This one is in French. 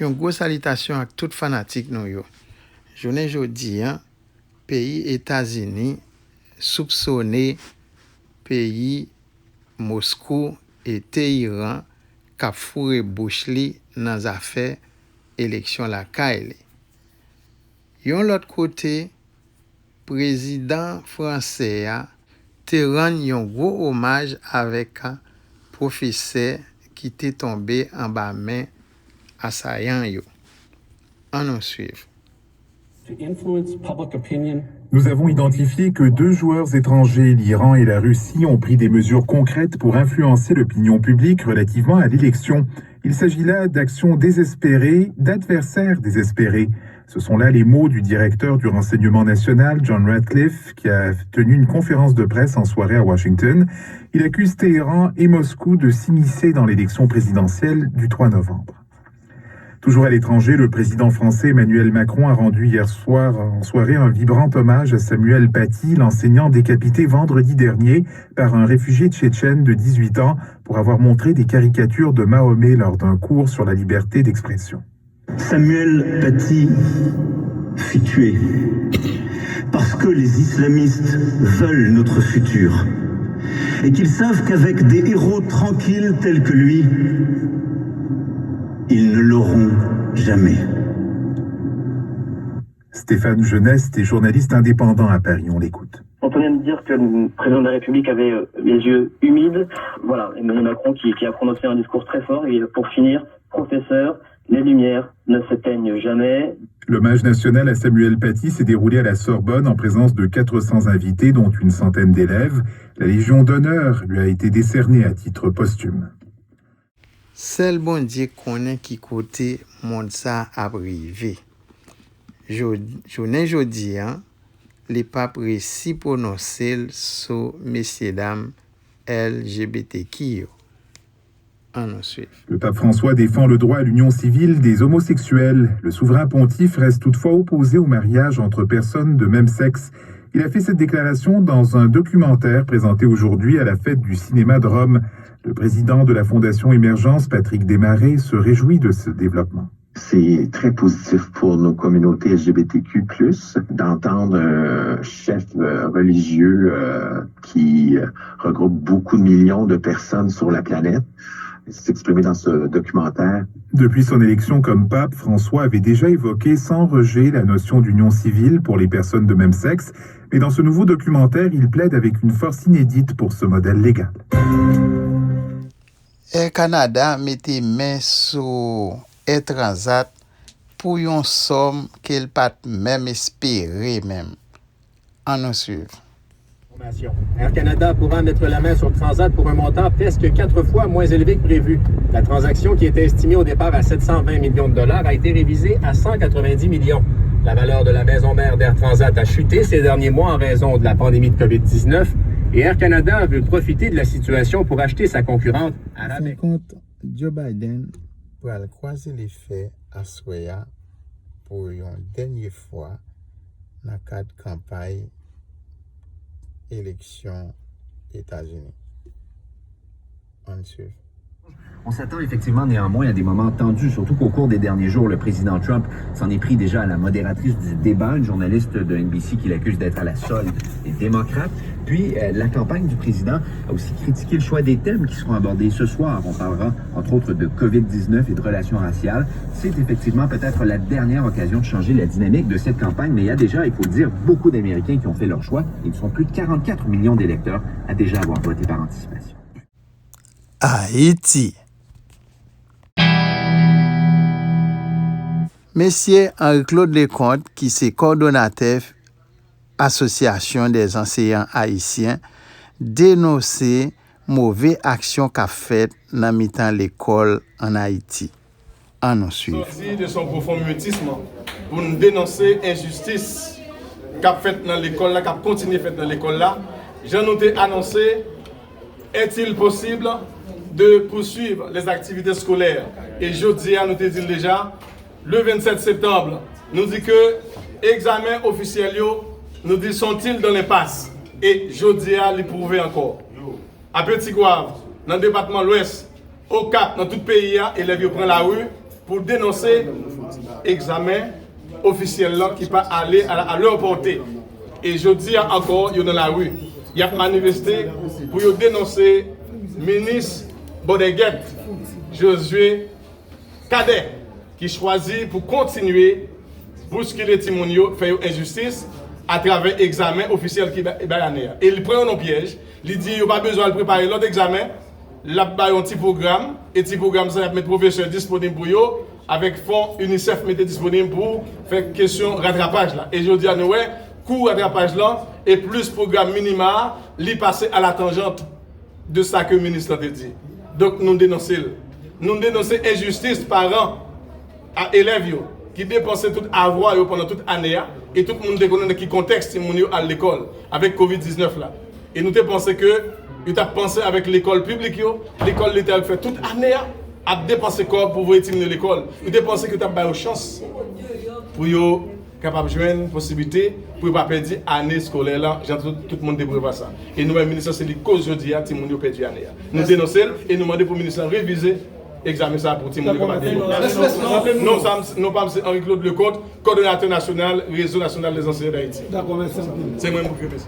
Une grosse salutation à toutes fanatiques nous yo. Journée jodi pays États-Unis soupçonné pays Moscou et Téhéran qu'a fourré bouche li dans affaire élection la Kaile. Yon l'autre côté président français te rend un gros hommage avec un professeur qui était tombé en bas main assaillant yo. On nous suive. Nous avons identifié que 2 joueurs étrangers, l'Iran et la Russie, ont pris des mesures concrètes pour influencer l'opinion publique relativement à l'élection. Il s'agit là d'actions désespérées, d'adversaires désespérés. Ce sont là les mots du directeur du renseignement national, John Ratcliffe, qui a tenu une conférence de presse en soirée à Washington. Il accuse Téhéran et Moscou de s'immiscer dans l'élection présidentielle du 3 novembre. Toujours à l'étranger, le président français Emmanuel Macron a rendu hier soir en soirée un vibrant hommage à Samuel Paty, l'enseignant décapité vendredi dernier par un réfugié tchétchène de 18 ans pour avoir montré des caricatures de Mahomet lors d'un cours sur la liberté d'expression. Samuel Paty fut tué parce que les islamistes veulent notre futur et qu'ils savent qu'avec des héros tranquilles tels que lui, ils ne l'auront jamais. Stéphane Geneste est journaliste indépendant à Paris, on l'écoute. On vient de dire que le président de la République avait les yeux humides. Voilà, Emmanuel Macron qui a prononcé un discours très fort. Et pour finir, professeur, les lumières ne s'éteignent jamais. L'hommage national à Samuel Paty s'est déroulé à la Sorbonne en présence de 400 invités, dont une centaine d'élèves. La Légion d'honneur lui a été décernée à titre posthume. Seul bon Dieu connaît qui côté monde ça a privé. Journée jodi les papes récit prononcer sur messieurs dames LGBTQ. Ensuite. Le pape François défend le droit à l'union civile des homosexuels. Le souverain pontife reste toutefois opposé au mariage entre personnes de même sexe. Il a fait cette déclaration dans un documentaire présenté aujourd'hui à la fête du cinéma de Rome. Le président de la Fondation Émergence, Patrick Desmarais, se réjouit de ce développement. C'est très positif pour nos communautés LGBTQ+, d'entendre un chef religieux qui regroupe beaucoup de millions de personnes sur la planète s'exprimer dans ce documentaire. Depuis son élection comme pape, François avait déjà évoqué sans rejet la notion d'union civile pour les personnes de même sexe, mais dans ce nouveau documentaire, il plaide avec une force inédite pour ce modèle légal. Air Canada mettait main sur Air Transat pour une somme qu'elle pas même espérer même. En nous suivre. Air Canada pourra mettre la main sur Transat pour un montant presque 4 fois moins élevé que prévu. La transaction, qui était estimée au départ à 720 millions de dollars, a été révisée à 190 millions. La valeur de la maison mère d'Air Transat a chuté ces derniers mois en raison de la pandémie de COVID-19 et Air Canada veut profiter de la situation pour acheter sa concurrente Arabic. Compte Joe Biden pour croiser les faits à Soya pour une dernière fois dans le cadre de campagne élection États-Unis. Ensuite. On s'attend effectivement néanmoins à des moments tendus, surtout qu'au cours des derniers jours, le président Trump s'en est pris déjà à la modératrice du débat, une journaliste de NBC qui l'accuse d'être à la solde des démocrates. Puis, la campagne du président a aussi critiqué le choix des thèmes qui seront abordés ce soir. On parlera, entre autres, de COVID-19 et de relations raciales. C'est effectivement peut-être la dernière occasion de changer la dynamique de cette campagne, mais il y a déjà, il faut le dire, beaucoup d'Américains qui ont fait leur choix. Ils sont plus de 44 millions d'électeurs à déjà avoir voté par anticipation. Haïti. Monsieur Henri-Claude Lecomte, qui est coordonnateur Association des enseignants haïtiens, dénonçait mauvaise action qu'a faite dans mi-temps l'école en Haïti. En nous suivre. Sorti de son profond mutisme pour nous dénoncer l'injustice qu'a faite dans l'école là, qu'a continué à faire dans l'école là. J'en ai annoncé, est-il possible de poursuivre les activités scolaires? Et jeudi, nous te dit déjà, le 27 septembre, nous dit que examen officiel, nous dit sont-ils dans l'impasse? Et jeudi, les prouver encore. À Petit-Goâve, dans le département de l'Ouest, au Cap, dans tout le pays, élèves prennent la rue pour dénoncer l'examen officiel là qui pas aller à leur portée. Et je dis encore, il y a dans la rue, il y a manifesté pour dénoncer le ministre Bodeguet, Josué Cadet, qui choisit pour continuer bousculer Timonio, faire injustice à travers l'examen officiel qui est gagné. Et il prend un piège, il dit qu'il n'y a pas besoin de préparer l'autre examen, il a un petit programme, et ce programme, ça va mettre professeur disponible pour eux, avec fonds UNICEF mettre disponible pour faire question rattrapage là. Et je dis à nous, ouais, cours rattrapage là, et plus programme minima, lui passer à la tangente de ça que le ministre a dit. Donc nous dénonçons. Nous dénonçons injustice parents à élèves qui dépensent tout avoir pendant toute année et tout le monde connaît dans quel contexte ils à l'école avec Covid-19 là. Et nous pensons que nous avons pensé avec l'école publique, l'école l'État fait toute année à dépenser corps pour vous étudier l'école. Nous avons pensé que nous avons une chance pour vous capable de jouer une possibilité pour ne pas perdre l'année scolaire là. Tout le monde débrouille ça. Et nous, le ministre, c'est les causes aujourd'hui à Timounio perdu l'année. Nous dénonçons et nous demandons pour le ministre de réviser l'examen ça pour Timounio. Nous sommes Henri-Claude Lecôte, coordonnateur national, réseau national des enseignants d'Haïti. D'accord, merci. C'est moi qui vous remercie.